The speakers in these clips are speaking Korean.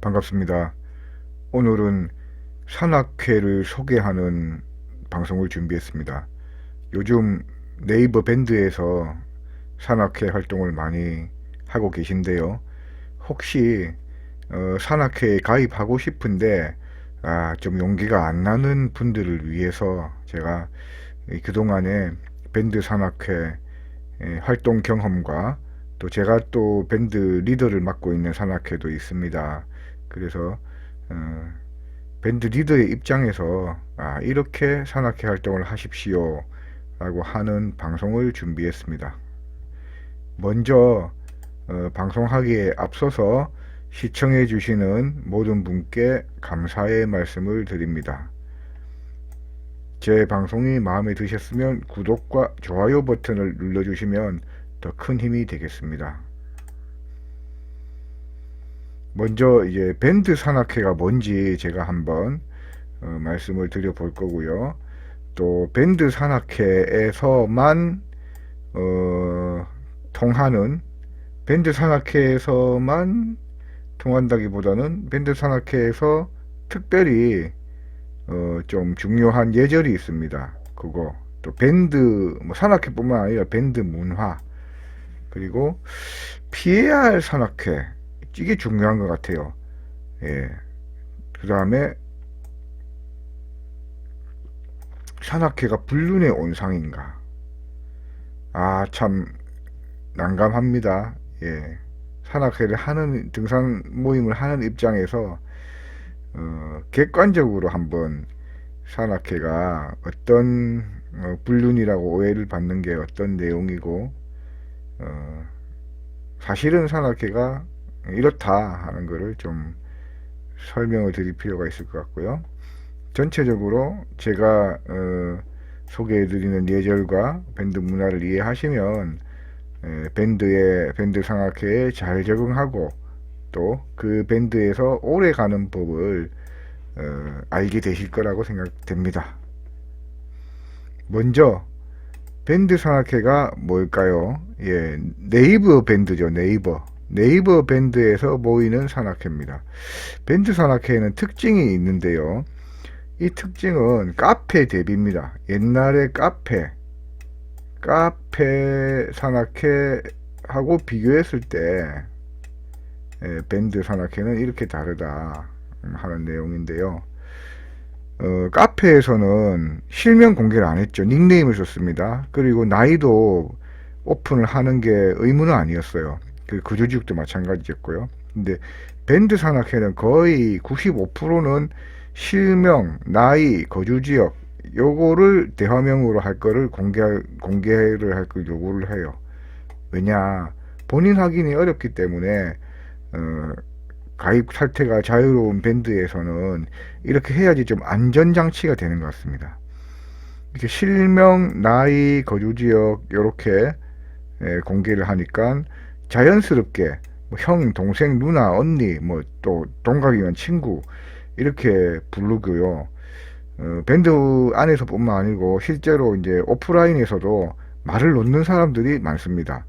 반갑습니다. 오늘은 산악회를 소개하는 방송을 준비했습니다. 요즘 네이버 밴드에서 산악회 활동을 많이 하고 계신데요. 혹시 산악회에 가입하고 싶은데 좀 용기가 안 나는 분들을 위해서 제가 그동안에 밴드 산악회 활동 경험과 또 제가 또 밴드 리더를 맡고 있는 산악회도 있습니다. 그래서 어, 밴드 리더의 입장에서 이렇게 산악회 활동을 하십시오 라고 하는 방송을 준비했습니다. 먼저 방송하기에 앞서서 시청해 주시는 모든 분께 감사의 말씀을 드립니다. 제 방송이 마음에 드셨으면 구독과 좋아요 버튼을 눌러주시면 더 큰 힘이 되겠습니다. 먼저 이제 밴드 산악회가 뭔지 제가 한번 말씀을 드려 볼 거고요. 또 밴드 산악회에서만 통하는, 밴드 산악회에서만 통한다기보다는 밴드 산악회에서 특별히 좀 중요한 예절이 있습니다. 그거 또 밴드 뭐 산악회뿐만 아니라 밴드 문화, 그리고 피해야 할 산악회, 이게 중요한 것 같아요. 예. 그 다음에 산악회가 불륜의 온상인가? 참 난감합니다. 예. 산악회를 하는, 등산 모임을 하는 입장에서 객관적으로 한번 산악회가 어떤 불륜이라고 오해를 받는 게 어떤 내용이고 사실은 산악회가 이렇다 하는 거를 좀 설명을 드릴 필요가 있을 것 같고요. 전체적으로 제가 소개해드리는 예절과 밴드 문화를 이해하시면 밴드 산악회에 잘 적응하고 또 그 밴드에서 오래 가는 법을 알게 되실 거라고 생각됩니다. 먼저 밴드 산악회가 뭘까요? 예, 네이버 밴드죠. 네이버 밴드에서 모이는 산악회입니다. 밴드 산악회에는 특징이 있는데요. 이 특징은 카페 대비입니다. 옛날에 카페 산악회하고 비교했을 때 밴드 산악회는 이렇게 다르다 하는 내용인데요. 카페에서는 실명 공개를 안 했죠. 닉네임을 썼습니다. 그리고 나이도 오픈을 하는 게 의무는 아니었어요. 그 거주지역도 마찬가지였고요. 근데 밴드 산악회는 거의 95%는 실명, 나이, 거주지역 요거를 대화명으로 할 거를 공개를 할 걸 요구를 해요. 왜냐, 본인 확인이 어렵기 때문에 가입 상태가 자유로운 밴드에서는 이렇게 해야지 좀 안전장치가 되는 것 같습니다. 이렇게 실명, 나이, 거주지역 이렇게 공개를 하니까 자연스럽게 뭐 형, 동생, 누나, 언니, 뭐 또 동갑이면 친구 이렇게 부르고요. 밴드 안에서뿐만 아니고 실제로 이제 오프라인에서도 말을 놓는 사람들이 많습니다.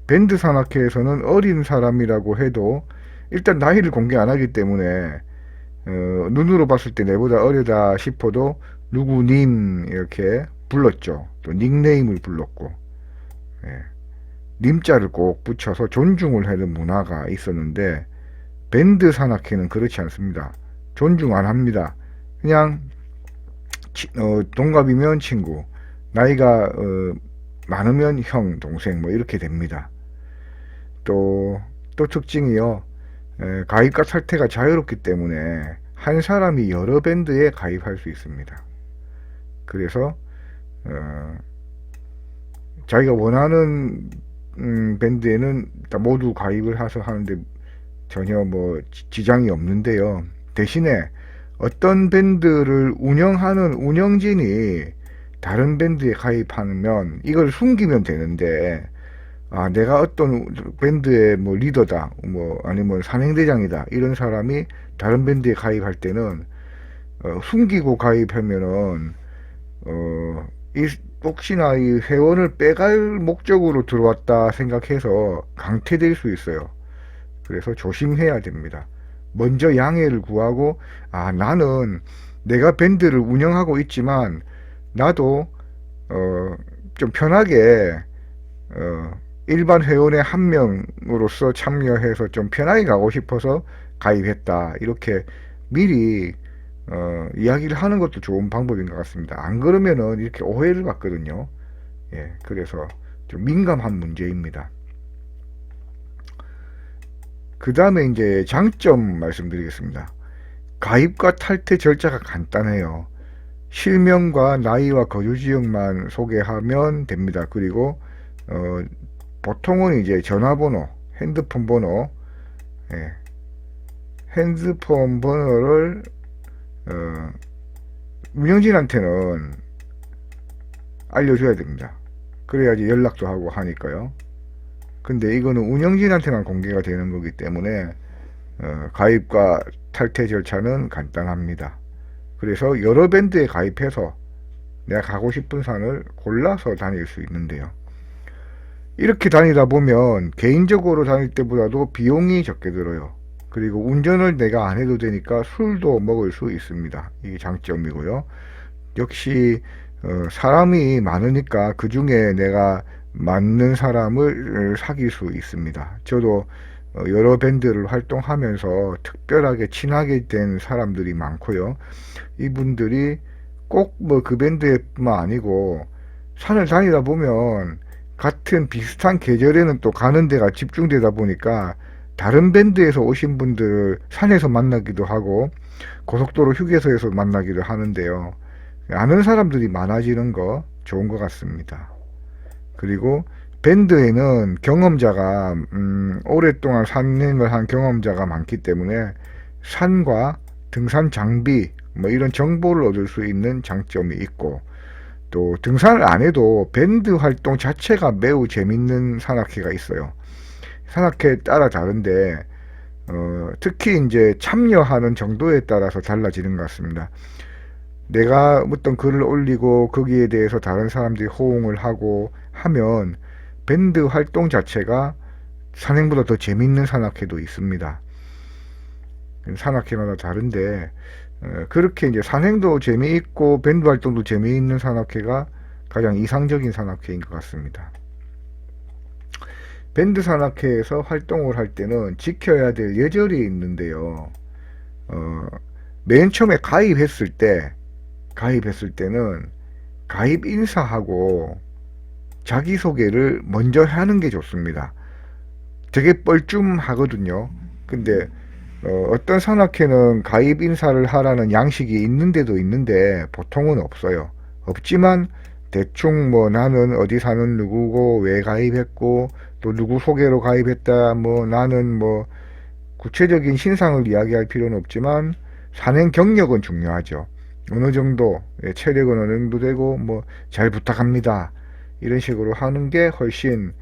밴드 산악회에서는 어린 사람이라고 해도 일단 나이를 공개 안 하기 때문에 눈으로 봤을 때 내보다 어리다 싶어도 누구님 이렇게 불렀죠. 또 닉네임을 불렀고 예. 님자를 꼭 붙여서 존중을 하는 문화가 있었는데 밴드 산악회는 그렇지 않습니다. 존중 안 합니다. 그냥 동갑이면 친구, 나이가 많으면 형, 동생 뭐 이렇게 됩니다. 또 특징이요. 가입과 탈퇴가 자유롭기 때문에 한 사람이 여러 밴드에 가입할 수 있습니다. 그래서 자기가 원하는 밴드에는 모두 가입을 해서 하는데 전혀 뭐 지장이 없는데요. 대신에 어떤 밴드를 운영하는 운영진이 다른 밴드에 가입하면 이걸 숨기면 되는데 내가 어떤 밴드의 뭐 리더다, 뭐 아니면 산행대장이다 이런 사람이 다른 밴드에 가입할 때는 숨기고 가입하면은 혹시나 이 회원을 빼갈 목적으로 들어왔다 생각해서 강퇴될 수 있어요. 그래서 조심해야 됩니다. 먼저 양해를 구하고, 아, 나는 내가 밴드를 운영하고 있지만 나도 좀 편하게 일반 회원의 한 명으로서 참여해서 좀 편하게 가고 싶어서 가입했다. 이렇게 미리 이야기를 하는 것도 좋은 방법인 것 같습니다. 안 그러면은 이렇게 오해를 받거든요. 예, 그래서 좀 민감한 문제입니다. 그 다음에 이제 장점 말씀드리겠습니다. 가입과 탈퇴 절차가 간단해요. 실명과 나이와 거주 지역만 소개하면 됩니다. 그리고 보통은 이제 전화번호, 핸드폰 번호, 예, 핸드폰 번호를 운영진한테는 알려줘야 됩니다. 그래야지 연락도 하고 하니까요. 근데 이거는 운영진한테만 공개가 되는 거기 때문에 가입과 탈퇴 절차는 간단합니다. 그래서 여러 밴드에 가입해서 내가 가고 싶은 산을 골라서 다닐 수 있는데요. 이렇게 다니다 보면 개인적으로 다닐 때보다도 비용이 적게 들어요. 그리고 운전을 내가 안 해도 되니까 술도 먹을 수 있습니다. 이게 장점이고요. 역시 사람이 많으니까 그 중에 내가 맞는 사람을 사귈 수 있습니다. 저도 여러 밴드를 활동하면서 특별하게 친하게 된 사람들이 많고요. 이분들이 꼭 뭐 그 밴드뿐만 아니고 산을 다니다 보면 같은 비슷한 계절에는 또 가는 데가 집중되다 보니까 다른 밴드에서 오신 분들을 산에서 만나기도 하고 고속도로 휴게소에서 만나기도 하는데요. 아는 사람들이 많아지는 거 좋은 것 같습니다. 그리고 밴드에는 경험자가 오랫동안 산행을 한 경험자가 많기 때문에 산과 등산 장비 뭐 이런 정보를 얻을 수 있는 장점이 있고, 또 등산을 안 해도 밴드 활동 자체가 매우 재밌는 산악회가 있어요. 산악회에 따라 다른데 특히 이제 참여하는 정도에 따라서 달라지는 것 같습니다. 내가 어떤 글을 올리고 거기에 대해서 다른 사람들이 호응을 하고 하면 밴드 활동 자체가 산행보다 더 재밌는 산악회도 있습니다. 산악회마다 다른데 그렇게 이제 산행도 재미있고 밴드 활동도 재미있는 산악회가 가장 이상적인 산악회인 것 같습니다. 밴드 산악회에서 활동을 할 때는 지켜야 될 예절이 있는데요. 맨 처음에 가입했을 때는 가입 인사하고 자기소개를 먼저 하는 게 좋습니다. 되게 뻘쭘하거든요. 근데 어떤 산악회는 가입 인사를 하라는 양식이 있는데도 있는데 보통은 없어요. 없지만 대충 뭐 나는 어디 사는 누구고 왜 가입했고 또 누구 소개로 가입했다 뭐 나는 뭐 구체적인 신상을 이야기할 필요는 없지만 산행 경력은 중요하죠. 어느 정도 체력은 어느 정도 되고 뭐 잘 부탁합니다 이런 식으로 하는 게 훨씬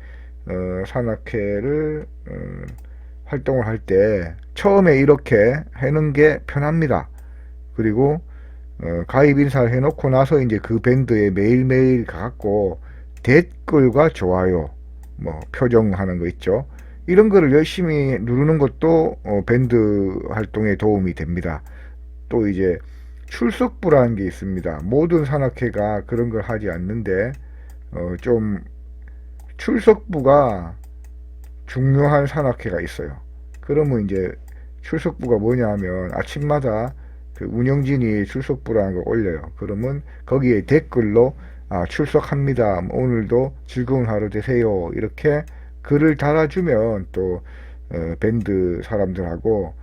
산악회를 활동을 할 때 처음에 이렇게 하는 게 편합니다. 그리고 가입 인사를 해놓고 나서 이제 그 밴드에 매일매일 가갖고 댓글과 좋아요 뭐 표정하는 거 있죠. 이런 거를 열심히 누르는 것도 밴드 활동에 도움이 됩니다. 또 이제 출석부라는 게 있습니다. 모든 산악회가 그런 걸 하지 않는데 좀 출석부가 중요한 산악회가 있어요. 그러면 이제 출석부가 뭐냐 하면 아침마다 그 운영진이 출석부라는 걸 올려요. 그러면 거기에 댓글로 출석합니다. 오늘도 즐거운 하루 되세요. 이렇게 글을 달아주면 또 밴드 사람들하고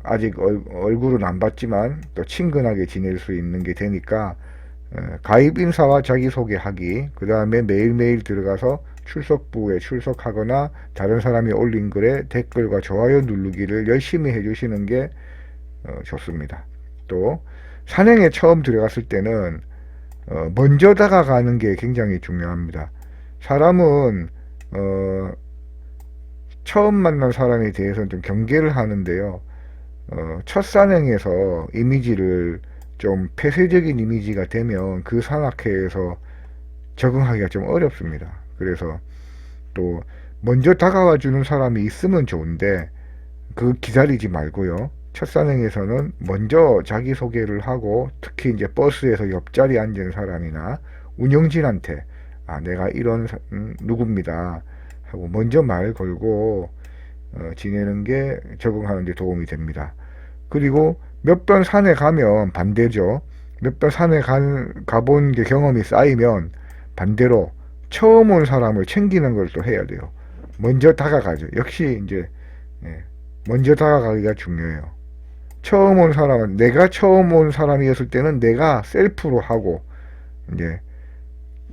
아직 얼굴은 안 봤지만 또 친근하게 지낼 수 있는 게 되니까 가입 인사와 자기소개하기, 그 다음에 매일매일 들어가서 출석부에 출석하거나 다른 사람이 올린 글에 댓글과 좋아요 누르기를 열심히 해주시는 게 좋습니다. 또 산행에 처음 들어갔을 때는 먼저 다가가는 게 굉장히 중요합니다. 사람은 처음 만난 사람에 대해서는 좀 경계를 하는데요. 첫 산행에서 이미지를 좀 폐쇄적인 이미지가 되면 그 산악회에서 적응하기가 좀 어렵습니다. 그래서 또 먼저 다가와 주는 사람이 있으면 좋은데 그 기다리지 말고요. 첫 산행에서는 먼저 자기소개를 하고, 특히 이제 버스에서 옆자리에 앉은 사람이나 운영진한테 내가 이런 누굽니다 하고 먼저 말 걸고 지내는 게 적응하는 데 도움이 됩니다. 그리고 몇 번 산에 가면 반대죠. 몇 번 산에 가본 게 경험이 쌓이면 반대로 처음 온 사람을 챙기는 걸 또 해야 돼요. 먼저 다가가죠. 역시 이제 먼저 다가가기가 중요해요. 처음 온 사람은, 내가 처음 온 사람이었을 때는 내가 셀프로 하고, 이제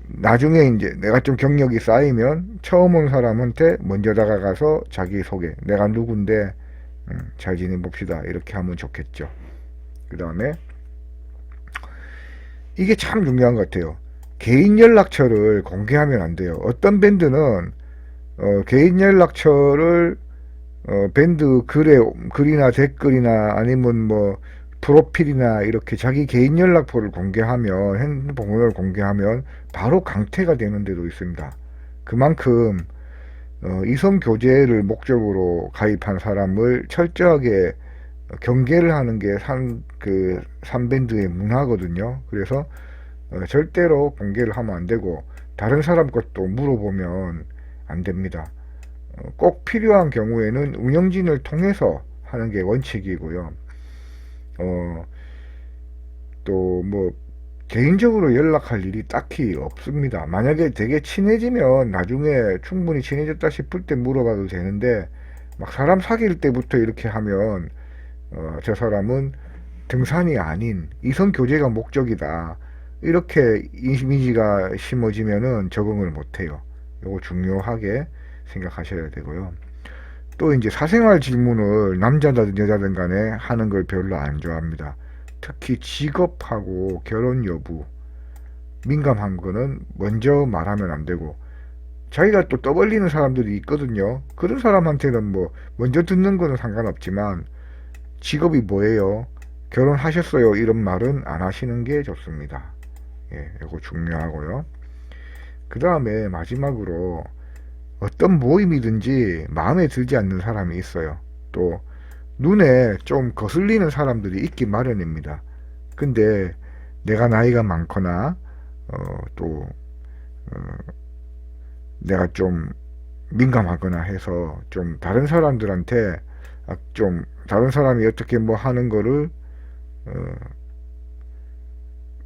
나중에 이제 내가 좀 경력이 쌓이면 처음 온 사람한테 먼저 다가가서 자기 소개, 내가 누군데 잘 지내봅시다 이렇게 하면 좋겠죠. 그 다음에 이게 참 중요한 것 같아요. 개인 연락처를 공개하면 안 돼요. 어떤 밴드는 개인 연락처를 밴드 글이나 댓글이나 아니면 뭐 프로필이나 이렇게 자기 개인 연락처를 공개하면, 핸드폰을 공개하면 바로 강퇴가 되는 데도 있습니다. 그만큼 이성 교제를 목적으로 가입한 사람을 철저하게 경계를 하는 게 삼밴드의 문화거든요. 그래서 절대로 공개를 하면 안 되고, 다른 사람 것도 물어보면 안 됩니다. 꼭 필요한 경우에는 운영진을 통해서 하는 게 원칙이고요. 또 뭐 개인적으로 연락할 일이 딱히 없습니다. 만약에 되게 친해지면 나중에 충분히 친해졌다 싶을 때 물어봐도 되는데, 막 사람 사귈 때부터 이렇게 하면 저 사람은 등산이 아닌 이성 교제가 목적이다, 이렇게 이미지가 심어지면은 적응을 못해요. 이거 중요하게 생각하셔야 되고요. 또 이제 사생활 질문을 남자든 여자든 간에 하는 걸 별로 안 좋아합니다. 특히 직업하고 결혼 여부, 민감한 거는 먼저 말하면 안 되고, 자기가 또 떠벌리는 사람들이 있거든요. 그런 사람한테는 뭐 먼저 듣는 거는 상관없지만, 직업이 뭐예요? 결혼하셨어요? 이런 말은 안 하시는 게 좋습니다. 이거 중요하고요. 그 다음에 마지막으로, 어떤 모임이든지 마음에 들지 않는 사람이 있어요. 또 눈에 좀 거슬리는 사람들이 있기 마련입니다. 근데 내가 나이가 많거나 또 내가 좀 민감하거나 해서 좀 다른 사람들한테 좀 다른 사람이 어떻게 뭐 하는 거를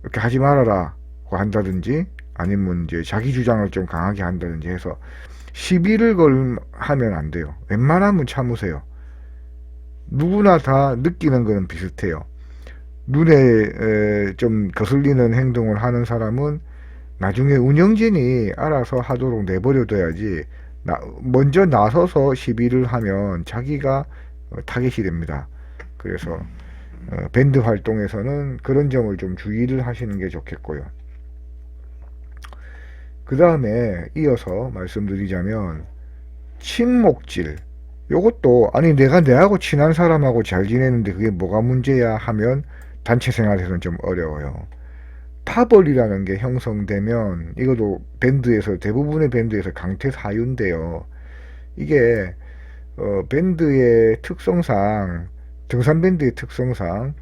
이렇게 하지 말아라 한다든지, 아니면 이제 자기 주장을 좀 강하게 한다든지 해서 시비를 하면 안 돼요. 웬만하면 참으세요. 누구나 다 느끼는 거는 비슷해요. 눈에 좀 거슬리는 행동을 하는 사람은 나중에 운영진이 알아서 하도록 내버려둬야지, 먼저 나서서 시비를 하면 자기가 타겟이 됩니다. 그래서 밴드 활동에서는 그런 점을 좀 주의를 하시는 게 좋겠고요. 그 다음에 이어서 말씀드리자면, 친목질. 요것도, 아니 내가 내하고 친한 사람하고 잘 지내는데 그게 뭐가 문제야 하면 단체 생활에서는 좀 어려워요. 파벌이라는 게 형성되면 이것도 대부분의 밴드에서 강퇴 사유인데요. 이게 밴드의 특성상, 등산 밴드의 특성상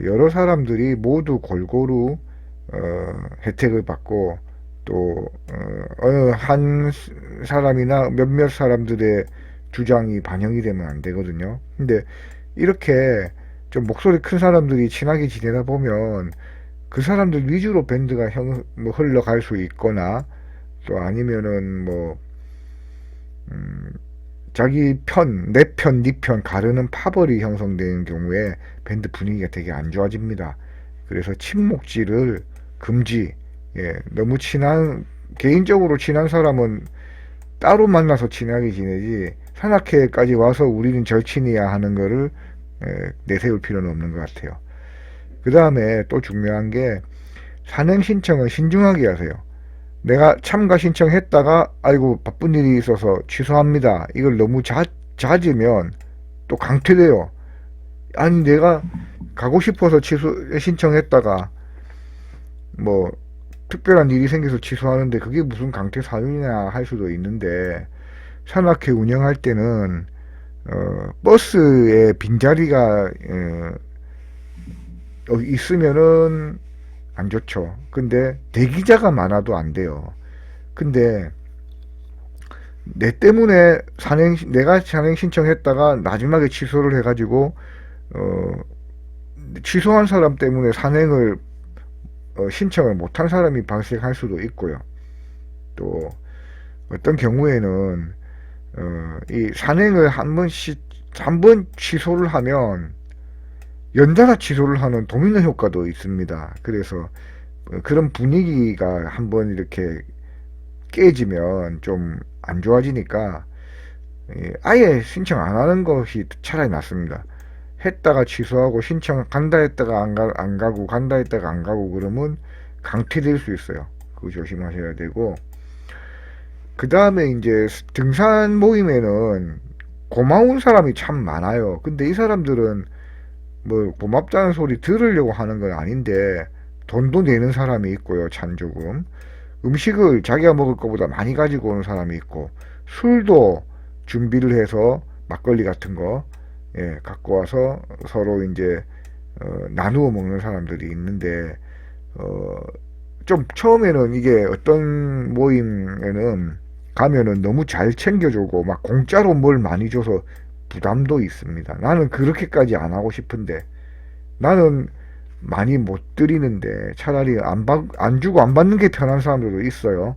여러 사람들이 모두 골고루 혜택을 받고, 또 어느 한 사람이나 몇몇 사람들의 주장이 반영이 되면 안 되거든요. 근데 이렇게 좀 목소리 큰 사람들이 친하게 지내다 보면 그 사람들 위주로 밴드가 흘러갈 수 있거나, 또 아니면은 뭐 자기 편, 내 편, 네 편 가르는 파벌이 형성되는 경우에 밴드 분위기가 되게 안 좋아집니다. 그래서 친목질을 금지. 너무 개인적으로 친한 사람은 따로 만나서 친하게 지내지, 산악회까지 와서 우리는 절친이야 하는 거를 내세울 필요는 없는 것 같아요. 그 다음에 또 중요한 게, 산행 신청은 신중하게 하세요. 내가 참가 신청했다가 아이고 바쁜 일이 있어서 취소합니다, 이걸 너무 잦으면 또 강퇴돼요. 아니 내가 가고 싶어서 신청했다가 뭐 특별한 일이 생겨서 취소하는데 그게 무슨 강퇴 사유냐 할 수도 있는데, 산악회 운영할 때는 버스에 빈자리가 있으면은 안 좋죠. 근데 대기자가 많아도 안 돼요. 근데 내 때문에 내가 산행 신청했다가 마지막에 취소를 해가지고 어, 취소한 사람 때문에 산행을 신청을 못한 사람이 발생할 수도 있고요. 또 어떤 경우에는 이 산행을 한 번 취소를 하면 연달아 취소를 하는 도미노 효과도 있습니다. 그래서 그런 분위기가 한번 이렇게 깨지면 좀 안 좋아지니까 아예 신청 안 하는 것이 차라리 낫습니다. 했다가 취소하고 신청 간다 했다가 안 가고 간다 했다가 안 가고 그러면 강퇴될 수 있어요. 그거 조심하셔야 되고, 그 다음에 이제 등산 모임에는 고마운 사람이 참 많아요. 근데 이 사람들은 뭐 고맙다는 소리 들으려고 하는 건 아닌데 돈도 내는 사람이 있고요. 찬조금. 음식을 자기가 먹을 것보다 많이 가지고 오는 사람이 있고, 술도 준비를 해서 막걸리 같은 거 갖고 와서 서로 이제 나누어 먹는 사람들이 있는데, 어, 좀 처음에는 이게 어떤 모임에는 가면은 너무 잘 챙겨주고 막 공짜로 뭘 많이 줘서 부담도 있습니다. 나는 그렇게까지 안 하고 싶은데, 나는 많이 못 드리는데 차라리 안 주고 안 받는 게 편한 사람들도 있어요.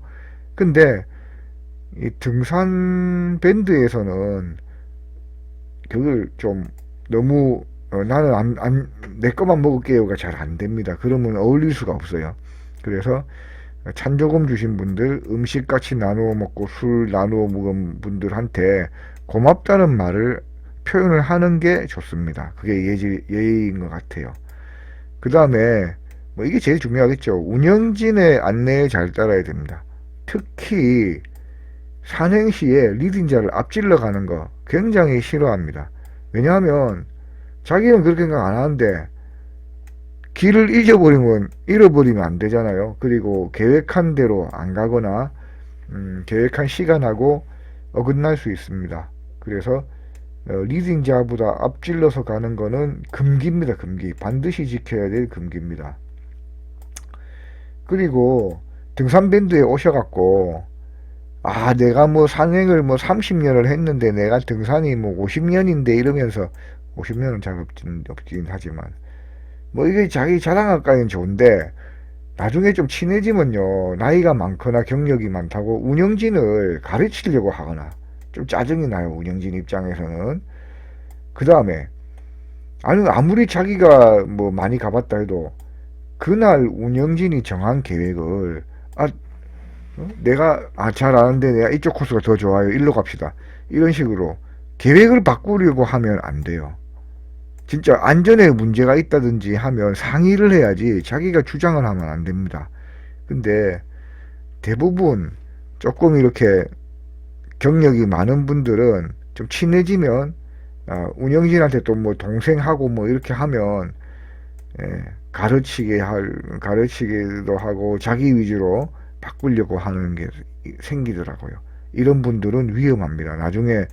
근데 이 등산 밴드에서는 그걸 좀 너무 나는 내 것만 먹을게요가 잘 안 됩니다. 그러면 어울릴 수가 없어요. 그래서 찬조금 주신 분들, 음식 같이 나누어 먹고 술 나누어 먹은 분들한테 고맙다는 말을 표현을 하는 게 좋습니다. 그게 예의인 것 같아요. 그 다음에 뭐 이게 제일 중요하겠죠. 운영진의 안내에 잘 따라야 됩니다. 특히 산행 시에 리딩자를 앞질러 가는 거 굉장히 싫어합니다. 왜냐하면 자기는 그렇게 생각 안 하는데 길을 잃어버리면 안 되잖아요. 그리고 계획한 대로 안 가거나 계획한 시간하고 어긋날 수 있습니다. 그래서 리딩자보다 앞질러서 가는 거는 금기입니다. 금기. 반드시 지켜야 될 금기입니다. 그리고 등산밴드에 오셔갖고 내가 뭐 산행을 뭐 30년을 했는데 내가 등산이 뭐 50년인데 이러면서, 50년은 잘 없긴 하지만 뭐 이게 자기 자랑할까는 좋은데 나중에 좀 친해지면요, 나이가 많거나 경력이 많다고 운영진을 가르치려고 하거나 좀 짜증이 나요. 운영진 입장에서는. 그 다음에 아무리 자기가 뭐 많이 가봤다 해도 그날 운영진이 정한 계획을 내가 잘 아는데 내가 이쪽 코스가 더 좋아요, 일로 갑시다, 이런 식으로 계획을 바꾸려고 하면 안 돼요. 진짜 안전에 문제가 있다든지 하면 상의를 해야지 자기가 주장을 하면 안 됩니다. 근데 대부분 조금 이렇게 경력이 많은 분들은 좀 친해지면 운영진한테 또 뭐 동생하고 뭐 이렇게 하면 가르치기도 하고 자기 위주로 바꾸려고 하는 게 생기더라고요. 이런 분들은 위험합니다. 나중에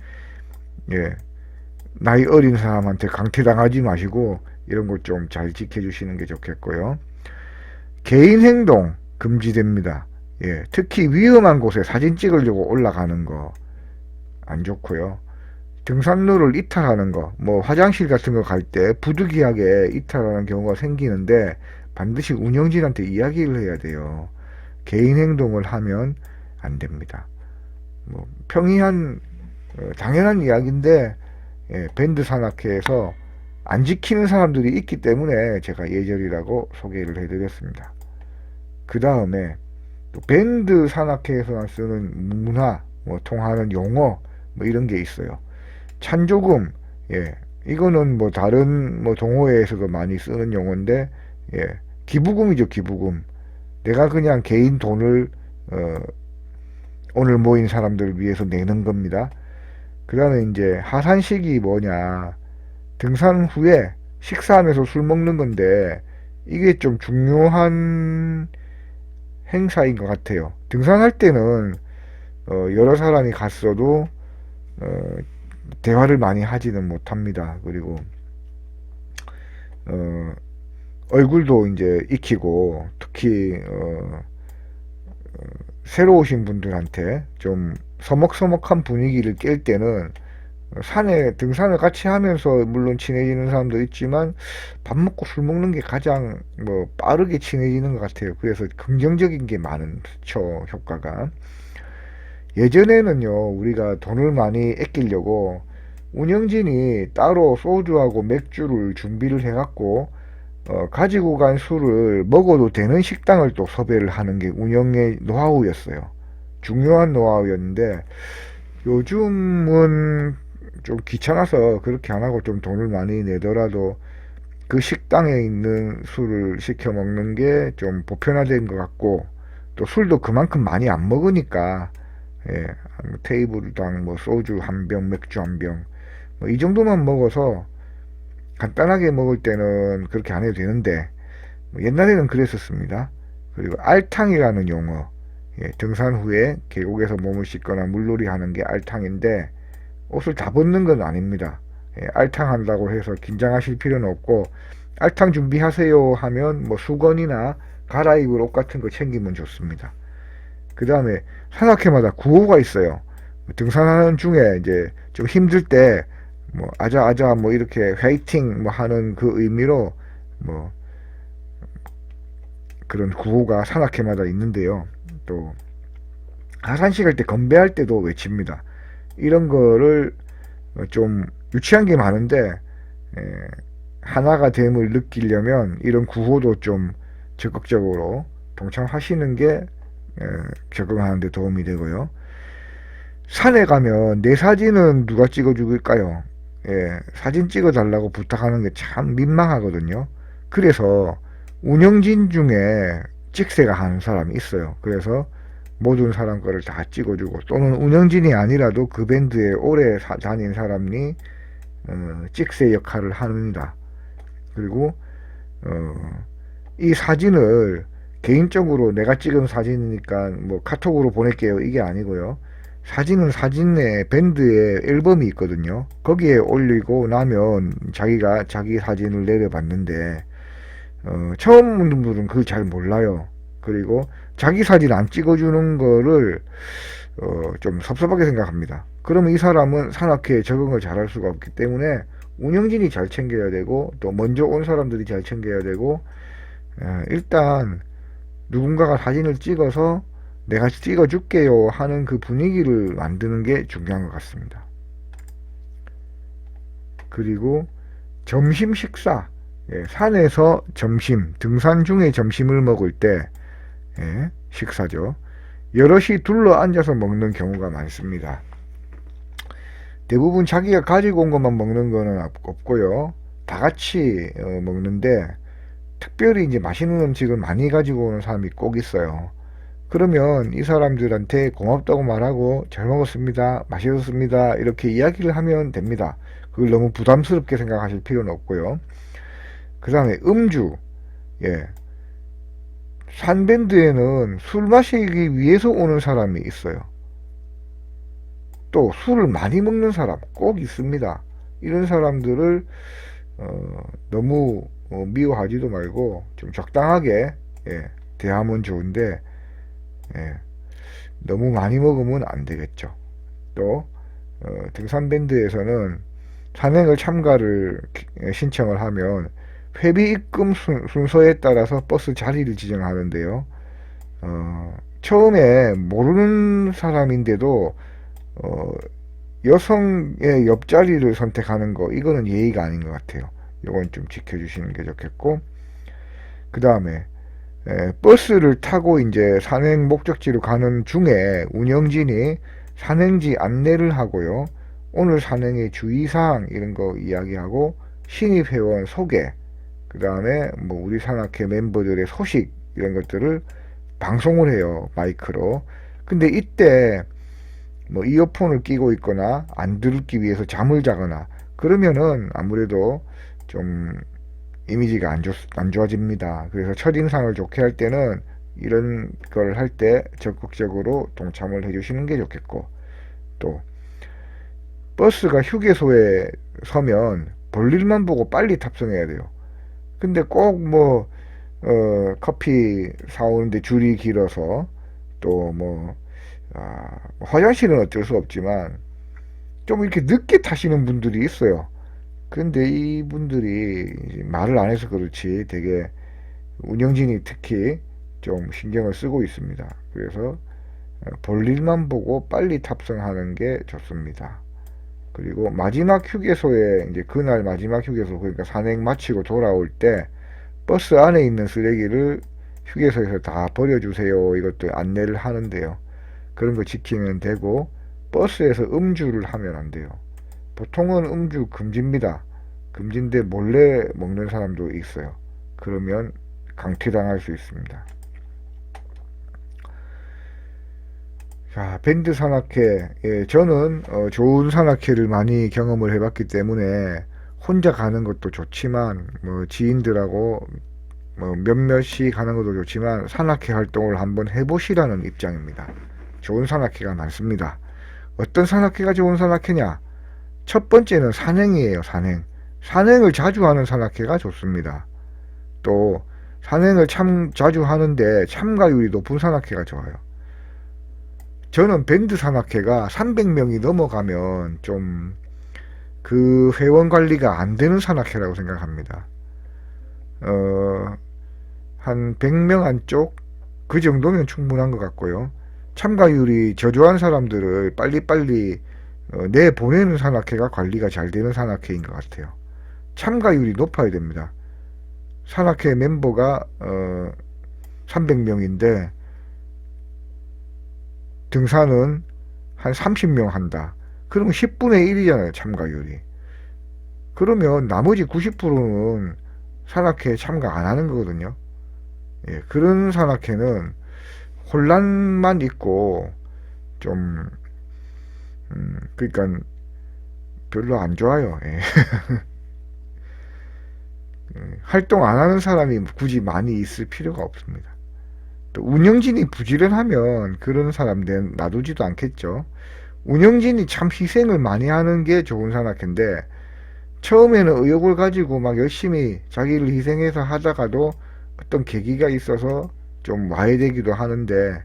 나이 어린 사람한테 강퇴당하지 마시고 이런 것 좀 잘 지켜주시는 게 좋겠고요. 개인 행동 금지됩니다. 특히 위험한 곳에 사진 찍으려고 올라가는 거 안 좋고요. 등산로를 이탈하는 거, 뭐 화장실 같은 거 갈 때 부득이하게 이탈하는 경우가 생기는데 반드시 운영진한테 이야기를 해야 돼요. 개인 행동을 하면 안 됩니다. 뭐 평이한 당연한 이야기인데 밴드 산악회에서 안 지키는 사람들이 있기 때문에 제가 예절이라고 소개를 해드렸습니다. 그 다음에 또 밴드 산악회에서만 쓰는 문화, 뭐 통하는 용어, 뭐 이런 게 있어요. 찬조금, 이거는 뭐 다른 뭐 동호회에서도 많이 쓰는 용어인데, 기부금이죠, 기부금. 내가 그냥 개인 돈을 오늘 모인 사람들을 위해서 내는 겁니다. 그 다음에 이제 하산식이 뭐냐, 등산 후에 식사하면서 술 먹는 건데 이게 좀 중요한 행사인 것 같아요. 등산할 때는 여러 사람이 갔어도 대화를 많이 하지는 못합니다. 그리고 얼굴도 이제 익히고, 특히 새로 오신 분들한테 좀 서먹서먹한 분위기를 깰 때는 산에 등산을 같이 하면서 물론 친해지는 사람도 있지만 밥 먹고 술 먹는 게 가장 뭐 빠르게 친해지는 것 같아요. 그래서 긍정적인 게 많죠, 효과가. 예전에는요, 우리가 돈을 많이 아끼려고 운영진이 따로 소주하고 맥주를 준비를 해갖고 가지고 간 술을 먹어도 되는 식당을 또 섭외를 하는 게 운영의 노하우였어요. 중요한 노하우였는데 요즘은 좀 귀찮아서 그렇게 안 하고 좀 돈을 많이 내더라도 그 식당에 있는 술을 시켜 먹는 게 좀 보편화된 것 같고, 또 술도 그만큼 많이 안 먹으니까, 예, 테이블당 뭐 소주 한 병, 맥주 한 병, 뭐 이 정도만 먹어서 간단하게 먹을 때는 그렇게 안 해도 되는데, 뭐 옛날에는 그랬었습니다. 그리고 알탕이라는 용어, 예, 등산 후에 계곡에서 몸을 씻거나 물놀이 하는 게 알탕인데, 옷을 다 벗는 건 아닙니다. 예, 알탕 한다고 해서 긴장하실 필요는 없고, 알탕 준비하세요 하면 뭐 수건이나 갈아입을 옷 같은 거 챙기면 좋습니다. 그 다음에 산악회마다 구호가 있어요. 등산하는 중에 이제 좀 힘들 때 뭐 아자아자 뭐 이렇게 화이팅 뭐 하는 그 의미로 뭐 그런 구호가 산악회마다 있는데요. 또 하산식 할 때 건배할 때도 외칩니다. 이런 거를 좀 유치한 게 많은데 하나가 됨을 느끼려면 이런 구호도 좀 적극적으로 동참하시는 게 적응하는 데 도움이 되고요. 산에 가면 내 사진은 누가 찍어줄까요? 예, 사진 찍어달라고 부탁하는 게 참 민망하거든요. 그래서 운영진 중에 찍새가 하는 사람이 있어요. 그래서 모든 사람 거를 다 찍어주고, 또는 운영진이 아니라도 그 밴드에 오래 다닌 사람이 찍새 역할을 합니다. 그리고 이 사진을 개인적으로 내가 찍은 사진이니까 뭐 카톡으로 보낼게요, 이게 아니고요. 사진은 사진의 밴드의 앨범이 있거든요. 거기에 올리고 나면 자기가 자기 사진을 내려봤는데 처음 온 분들은 그걸 잘 몰라요. 그리고 자기 사진 안 찍어주는 거를 좀 섭섭하게 생각합니다. 그러면 이 사람은 산악회에 적응을 잘할 수가 없기 때문에 운영진이 잘 챙겨야 되고, 또 먼저 온 사람들이 잘 챙겨야 되고, 일단 누군가가 사진을 찍어서 내가 찍어줄게요 하는 그 분위기를 만드는 게 중요한 것 같습니다. 그리고 점심 식사, 산에서 점심, 등산 중에 점심을 먹을 때 식사죠. 여럿이 둘러 앉아서 먹는 경우가 많습니다. 대부분 자기가 가지고 온 것만 먹는 거는 없고요. 다 같이 먹는데, 특별히 이제 맛있는 음식을 많이 가지고 오는 사람이 꼭 있어요. 그러면 이 사람들한테 고맙다고 말하고 잘 먹었습니다, 맛있었습니다 이렇게 이야기를 하면 됩니다. 그걸 너무 부담스럽게 생각하실 필요는 없고요. 그 다음에 음주, 예, 산밴드에는 술 마시기 위해서 오는 사람이 있어요. 또 술을 많이 먹는 사람 꼭 있습니다. 이런 사람들을 너무 미워하지도 말고 좀 적당하게 대하면 좋은데, 너무 많이 먹으면 안 되겠죠. 또 등산밴드에서는 산행을 참가를 신청을 하면 회비 입금 순서에 따라서 버스 자리를 지정하는데요. 처음에 모르는 사람인데도 여성의 옆자리를 선택하는 거, 이거는 예의가 아닌 것 같아요. 이건 좀 지켜주시는 게 좋겠고, 그 다음에 버스를 타고 이제 산행 목적지로 가는 중에 운영진이 산행지 안내를 하고요. 오늘 산행의 주의사항 이런 거 이야기하고, 신입회원 소개, 그 다음에 뭐 우리 산악회 멤버들의 소식 이런 것들을 방송을 해요, 마이크로. 근데 이때 뭐 이어폰을 끼고 있거나 안 듣기 위해서 잠을 자거나 그러면은 아무래도 좀 이미지가 안 좋아집니다. 그래서 첫인상을 좋게 할 때는 이런 걸 할 때 적극적으로 동참을 해주시는 게 좋겠고, 또 버스가 휴게소에 서면 볼일만 보고 빨리 탑승해야 돼요. 근데 꼭 뭐 커피 사오는데 줄이 길어서 또 뭐 화장실은 어쩔 수 없지만 좀 이렇게 늦게 타시는 분들이 있어요. 근데 이분들이 말을 안 해서 그렇지 되게 운영진이 특히 좀 신경을 쓰고 있습니다. 그래서 볼일만 보고 빨리 탑승하는 게 좋습니다. 그리고 마지막 휴게소에 이제 그날 마지막 휴게소, 그러니까 산행 마치고 돌아올 때 버스 안에 있는 쓰레기를 휴게소에서 다 버려주세요. 이것도 안내를 하는데요. 그런 거 지키면 되고, 버스에서 음주를 하면 안 돼요. 보통은 음주 금지입니다. 금지인데 몰래 먹는 사람도 있어요. 그러면 강퇴당할 수 있습니다. 자, 밴드 산악회. 예, 저는 좋은 산악회를 많이 경험을 해봤기 때문에 혼자 가는 것도 좋지만 뭐 지인들하고 뭐 몇몇이 가는 것도 좋지만 산악회 활동을 한번 해보시라는 입장입니다. 좋은 산악회가 많습니다. 어떤 산악회가 좋은 산악회냐? 첫 번째는 산행이에요. 산행을 자주 하는 산악회가 좋습니다. 또 산행을 참 자주 하는데 참가율이 높은 산악회가 좋아요. 저는 밴드 산악회가 300명이 넘어가면 좀 그 회원 관리가 안 되는 산악회라고 생각합니다. 한 100명 안쪽 그 정도면 충분한 것 같고요. 참가율이 저조한 사람들을 빨리빨리 내보내는 산악회가 관리가 잘 되는 산악회인 것 같아요. 참가율이 높아야 됩니다. 산악회 멤버가 300명인데 등산은 한 30명 한다. 그러면 10분의 1이잖아요, 참가율이. 그러면 나머지 90%는 산악회에 참가 안 하는 거거든요. 예, 그런 산악회는 혼란만 있고 좀 그러니까 별로 안 좋아요. 예. 활동 안 하는 사람이 굳이 많이 있을 필요가 없습니다. 또 운영진이 부지런하면 그런 사람 놔두지도 않겠죠. 운영진이 참 희생을 많이 하는 게 좋은 산악회인데 처음에는 의욕을 가지고 막 열심히 자기를 희생해서 하다가도 어떤 계기가 있어서 좀 와해되기도 하는데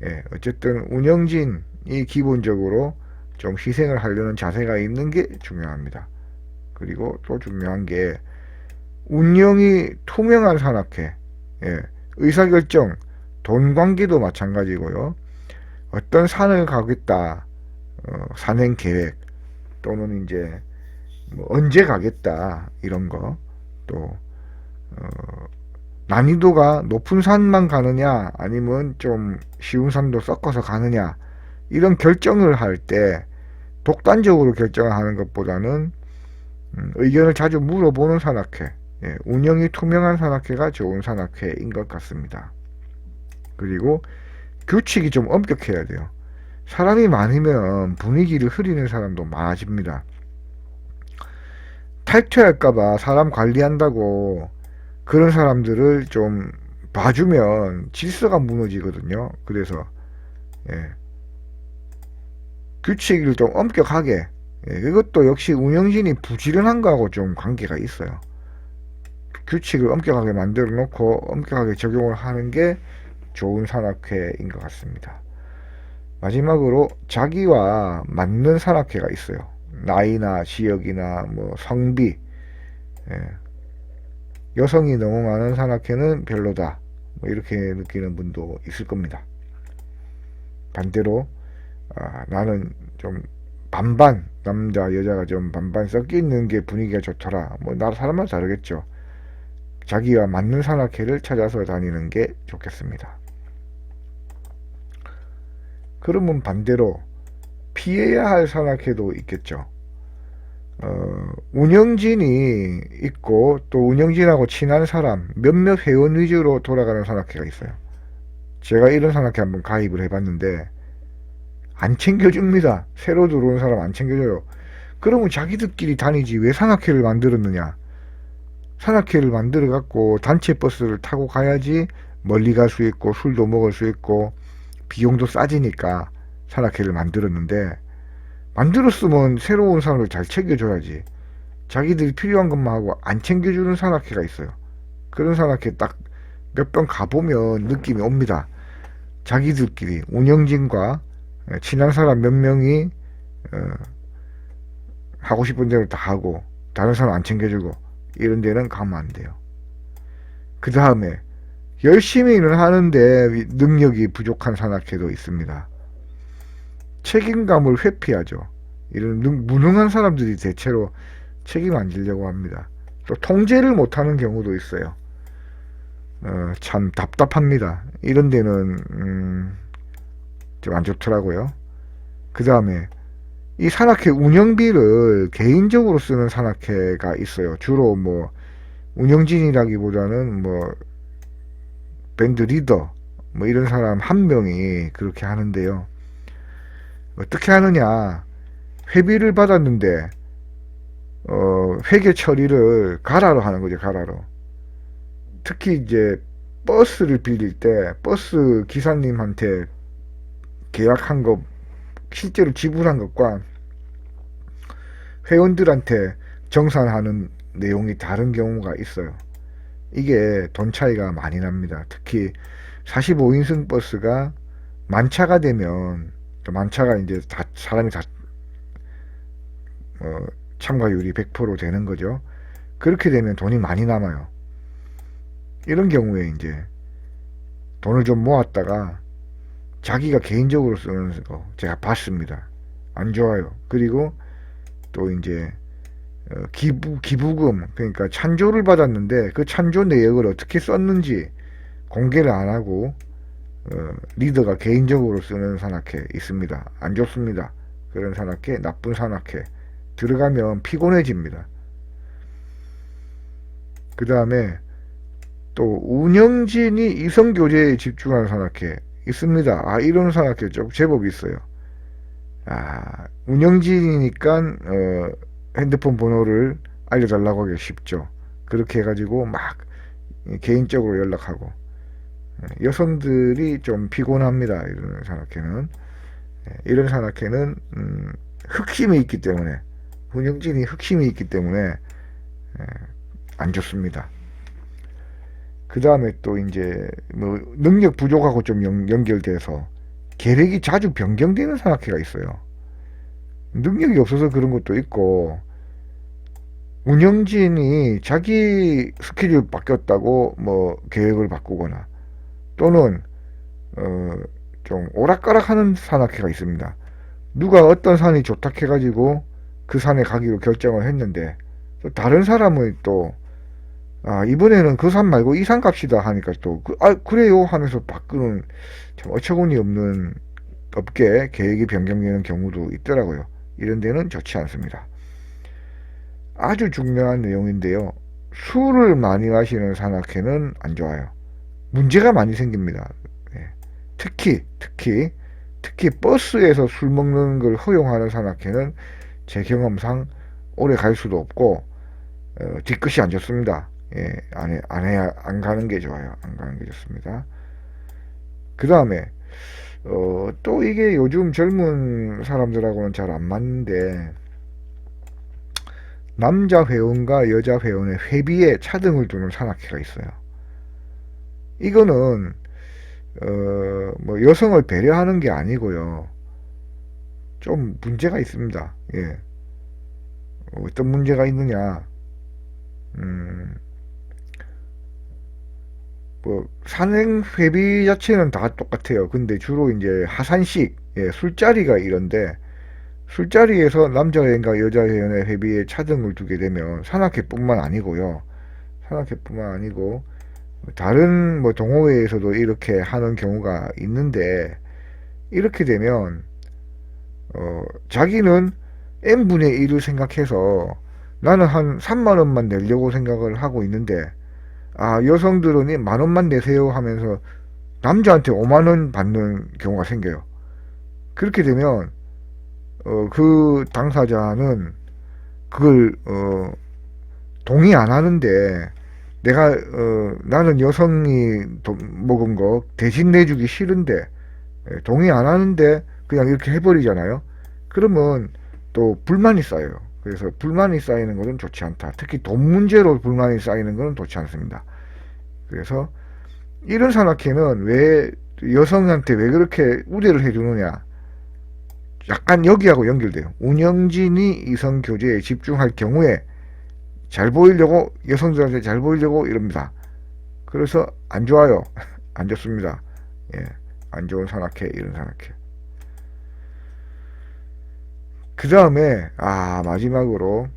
예, 어쨌든 운영진이 기본적으로 좀 희생을 하려는 자세가 있는 게 중요합니다. 그리고 또 중요한 게 운영이 투명한 산악회, 예, 의사결정, 돈 관계도 마찬가지고요. 어떤 산을 가겠다, 산행 계획 또는 이제 뭐 언제 가겠다 이런 거, 또 난이도가 높은 산만 가느냐 아니면 좀 쉬운 산도 섞어서 가느냐 이런 결정을 할 때 독단적으로 결정을 하는 것보다는 의견을 자주 물어보는 산악회, 예, 운영이 투명한 산악회가 좋은 산악회인 것 같습니다. 그리고 규칙이 좀 엄격해야 돼요. 사람이 많으면 분위기를 흐리는 사람도 많아집니다. 탈퇴할까봐 사람 관리한다고 그런 사람들을 좀 봐주면 질서가 무너지거든요. 그래서 예, 규칙을 좀 엄격하게, 예, 이것도 역시 운영진이 부지런한 거하고 좀 관계가 있어요. 규칙을 엄격하게 만들어 놓고 엄격하게 적용을 하는 게 좋은 산악회인 것 같습니다. 마지막으로 자기와 맞는 산악회가 있어요. 나이나 지역이나 뭐 성비, 예, 여성이 너무 많은 산악회는 별로다, 뭐 이렇게 느끼는 분도 있을 겁니다. 반대로 나는 좀 반반, 남자 여자가 좀 반반 섞여 있는 게 분위기가 좋더라, 뭐 나라 사람마다 다르겠죠. 자기와 맞는 산악회를 찾아서 다니는 게 좋겠습니다. 그러면 반대로 피해야 할 산악회도 있겠죠. 운영진이 있고 또 운영진하고 친한 사람 몇몇 회원 위주로 돌아가는 산악회가 있어요. 제가 이런 산악회 한번 가입을 해봤는데 안 챙겨줍니다. 새로 들어오는 사람 안 챙겨줘요. 그러면 자기들끼리 다니지 왜 산악회를 만들었느냐. 산악회를 만들어 갖고 단체 버스를 타고 가야지 멀리 갈 수 있고 술도 먹을 수 있고 비용도 싸지니까 산악회를 만들었는데 만들었으면 새로운 사람을 잘 챙겨줘야지. 자기들이 필요한 것만 하고 안 챙겨주는 산악회가 있어요. 그런 산악회 딱 몇 번 가보면 느낌이 옵니다. 자기들끼리 운영진과 친한 사람 몇 명이 하고 싶은 대로 다 하고 다른 사람 안 챙겨주고 이런 데는 가면 안 돼요. 그 다음에 열심히는 하는데 능력이 부족한 산악회도 있습니다. 책임감을 회피하죠. 이런 무능한 사람들이 대체로 책임 안 지려고 합니다. 또 통제를 못하는 경우도 있어요. 참 답답합니다. 이런 데는 좀 안 좋더라고요. 그 다음에 이 산악회 운영비를 개인적으로 쓰는 산악회가 있어요. 주로 뭐 운영진이라기보다는 뭐 밴드 리더 뭐 이런 사람 한 명이 그렇게 하는데요. 어떻게 하느냐? 회비를 받았는데 회계 처리를 가라로 하는 거죠. 가라로. 특히 이제 버스를 빌릴 때 버스 기사님한테 계약한 거 실제로 지불한 것과 회원들한테 정산하는 내용이 다른 경우가 있어요. 이게 돈 차이가 많이 납니다. 특히 45인승 버스가 만차가 되면, 만차가 이제 사람이 다 참가율이 100% 되는 거죠. 그렇게 되면 돈이 많이 남아요. 이런 경우에 이제 돈을 좀 모았다가 자기가 개인적으로 쓰는 거 제가 봤습니다. 안 좋아요. 그리고 또 이제 기부금, 그러니까 찬조를 받았는데 그 찬조 내역을 어떻게 썼는지 공개를 안 하고 리더가 개인적으로 쓰는 산악회 있습니다. 안 좋습니다. 그런 산악회, 나쁜 산악회. 들어가면 피곤해집니다. 그 다음에 또 운영진이 이성교제에 집중하는 산악회 있습니다. 아, 이런 산악회 좀 제법 있어요. 아, 운영진이니까 핸드폰 번호를 알려달라고 하기 쉽죠. 그렇게 해가지고 막 개인적으로 연락하고, 여성들이 좀 피곤합니다. 이런 산악회는. 이런 산악회는 흑심이 있기 때문에, 운영진이 흑심이 있기 때문에 안 좋습니다. 그 다음에 또 이제 뭐 능력 부족하고 좀 연결돼서 계획이 자주 변경되는 산악회가 있어요. 능력이 없어서 그런 것도 있고, 운영진이 자기 스케줄 바뀌었다고 뭐 계획을 바꾸거나, 또는 좀 오락가락하는 산악회가 있습니다. 누가 어떤 산이 좋다 해가지고 그 산에 가기로 결정을 했는데 또 다른 사람은 또 이번에는 그 산 말고 이 산 갑시다 하니까 또 그래요 하면서 바꾸는, 참 어처구니 없게 계획이 변경되는 경우도 있더라고요. 이런 데는 좋지 않습니다. 아주 중요한 내용인데요. 술을 많이 마시는 산악회는 안 좋아요. 문제가 많이 생깁니다. 특히 버스에서 술 먹는 걸 허용하는 산악회는 제 경험상 오래 갈 수도 없고 뒤끝이 안 좋습니다. 안 가는 게 좋아요. 안 가는 게 좋습니다. 그 다음에 또 이게 요즘 젊은 사람들하고는 잘 안 맞는데, 남자 회원과 여자 회원의 회비에 차등을 두는 산악회가 있어요. 이거는 뭐 여성을 배려하는 게 아니고요. 좀 문제가 있습니다. 어떤 문제가 있느냐? 뭐 산행 회비 자체는 다 똑같아요. 근데 주로 이제 하산식, 술자리가 이런데, 술자리에서 남자 회원과 여자 회원의 회비에 차등을 두게 되면 산악회뿐만 아니고요. 산악회뿐만 아니고 다른 뭐 동호회에서도 이렇게 하는 경우가 있는데, 이렇게 되면 자기는 n분의 1을 생각해서 나는 한 3만원만 내려고 생각을 하고 있는데, 여성들은 10,000원만 내세요 하면서 남자한테 5만원 받는 경우가 생겨요. 그렇게 되면 그 당사자는 그걸 동의 안 하는데, 나는 여성이 먹은 거 대신 내주기 싫은데 동의 안 하는데 그냥 이렇게 해버리잖아요. 그러면 또 불만이 쌓여요. 그래서 불만이 쌓이는 것은 좋지 않다. 특히 돈 문제로 불만이 쌓이는 것은 좋지 않습니다. 그래서 이런 산악회는 왜 여성한테 왜 그렇게 우대를 해주느냐, 약간 여기하고 연결돼요. 운영진이 이성 교제에 집중할 경우에 잘 보이려고, 여성들한테 잘 보이려고 이럽니다. 그래서 안 좋아요. 안 좋습니다. 예, 안 좋은 산악회, 이런 산악회. 그 다음에 마지막으로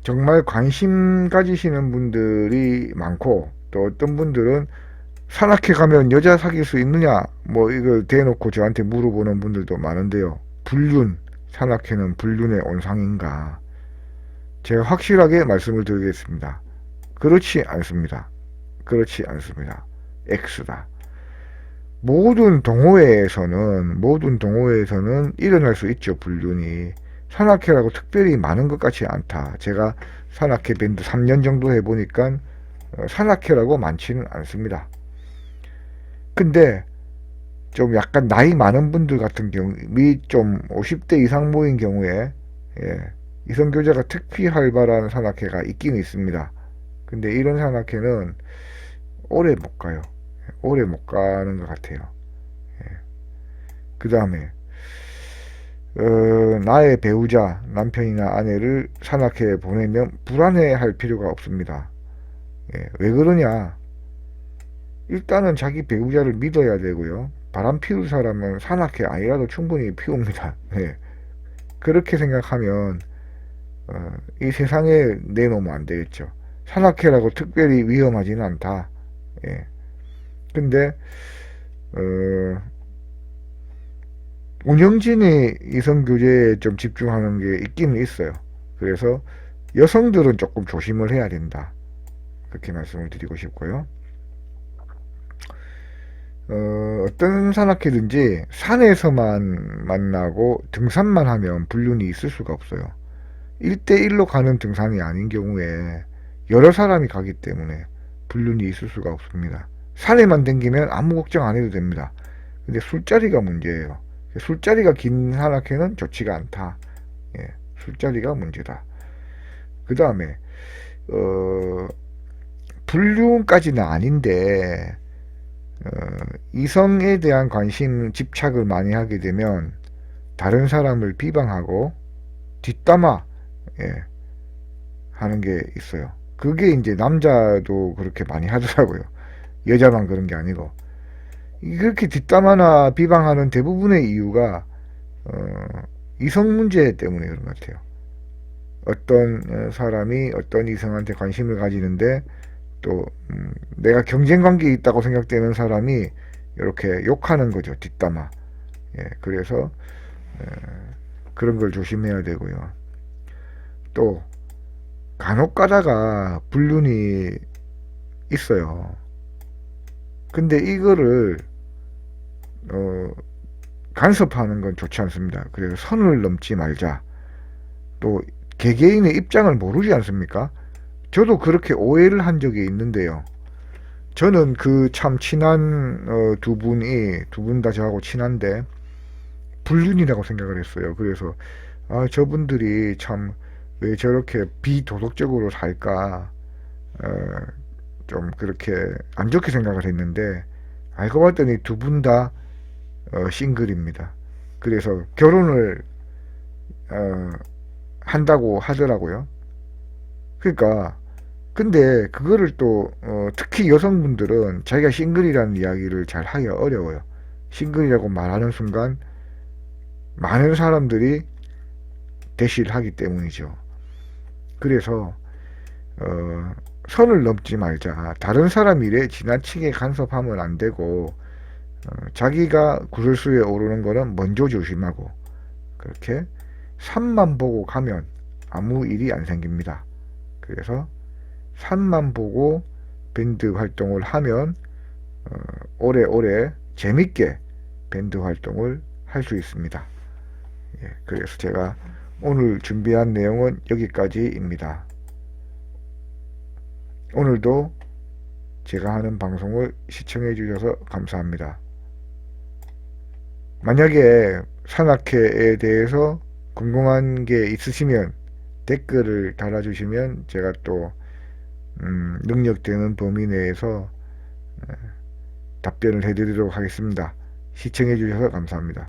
정말 관심 가지시는 분들이 많고, 또 어떤 분들은 산악회 가면 여자 사귈 수 있느냐, 뭐 이걸 대놓고 저한테 물어보는 분들도 많은데요. 불륜, 산악회는 불륜의 온상인가? 제가 확실하게 말씀을 드리겠습니다. 그렇지 않습니다. 그렇지 않습니다. X다. 모든 동호회에서는 일어날 수 있죠, 불륜이. 산악회라고 특별히 많은 것 같지 않다. 제가 산악회 밴드 3년 정도 해보니까 산악회라고 많지는 않습니다. 근데 좀 약간 나이 많은 분들 같은 경우, 좀 50대 이상 모인 경우에 이성교제가 특히 활발한 산악회가 있긴 있습니다. 근데 이런 산악회는 오래 못 가요. 오래 못 가는 것 같아요. 그 다음에 나의 배우자, 남편이나 아내를 산악회에 보내면 불안해할 필요가 없습니다. 왜 그러냐? 일단은 자기 배우자를 믿어야 되고요. 바람 피울 사람은 산악회 아니라도 충분히 피웁니다. 그렇게 생각하면 이 세상에 내놓으면 안 되겠죠. 산악회라고 특별히 위험하지는 않다. 근데 운영진이 이성교제에 좀 집중하는 게 있기는 있어요. 그래서 여성들은 조금 조심을 해야 된다. 그렇게 말씀을 드리고 싶고요. 어떤 산악회든지 산에서만 만나고 등산만 하면 불륜이 있을 수가 없어요. 1대1로 가는 등산이 아닌 경우에 여러 사람이 가기 때문에 불륜이 있을 수가 없습니다. 산에만 댕기면 아무 걱정 안 해도 됩니다. 근데 술자리가 문제예요. 술자리가 긴 산악회는 좋지가 않다. 술자리가 문제다. 그 다음에 불륜까지는 아닌데 이성에 대한 관심, 집착을 많이 하게 되면 다른 사람을 비방하고 뒷담화 하는 게 있어요. 그게 이제 남자도 그렇게 많이 하더라고요. 여자만 그런 게 아니고. 그렇게 뒷담화나 비방하는 대부분의 이유가 이성 문제 때문에 그런 것 같아요. 어떤 사람이 어떤 이성한테 관심을 가지는데 또 내가 경쟁관계에 있다고 생각되는 사람이 이렇게 욕하는 거죠. 뒷담화. 그래서 그런 걸 조심해야 되고요. 또 간혹 가다가 불륜이 있어요. 근데 이거를 간섭하는 건 좋지 않습니다. 그래서 선을 넘지 말자. 또 개개인의 입장을 모르지 않습니까? 저도 그렇게 오해를 한 적이 있는데요. 저는 그 참 친한 두 분 다 저하고 친한데 불륜이라고 생각을 했어요. 그래서 저분들이 참 왜 저렇게 비도덕적으로 살까, 좀 그렇게 안 좋게 생각을 했는데 알고 봤더니 두 분 다 싱글입니다. 그래서 결혼을 한다고 하더라고요. 그러니까 근데 그거를 또 특히 여성분들은 자기가 싱글이라는 이야기를 잘 하기가 어려워요. 싱글이라고 말하는 순간 많은 사람들이 대시를 하기 때문이죠. 그래서 선을 넘지 말자. 다른 사람 일에 지나치게 간섭하면 안 되고 자기가 구설수에 오르는 거는 먼저 조심하고 그렇게 산만 보고 가면 아무 일이 안 생깁니다. 그래서 산만 보고 밴드 활동을 하면 오래오래 재밌게 밴드 활동을 할 수 있습니다. 그래서 제가 오늘 준비한 내용은 여기까지입니다. 오늘도 제가 하는 방송을 시청해 주셔서 감사합니다. 만약에 산악회에 대해서 궁금한 게 있으시면 댓글을 달아주시면 제가 또 능력되는 범위 내에서 답변을 해드리도록 하겠습니다. 시청해 주셔서 감사합니다.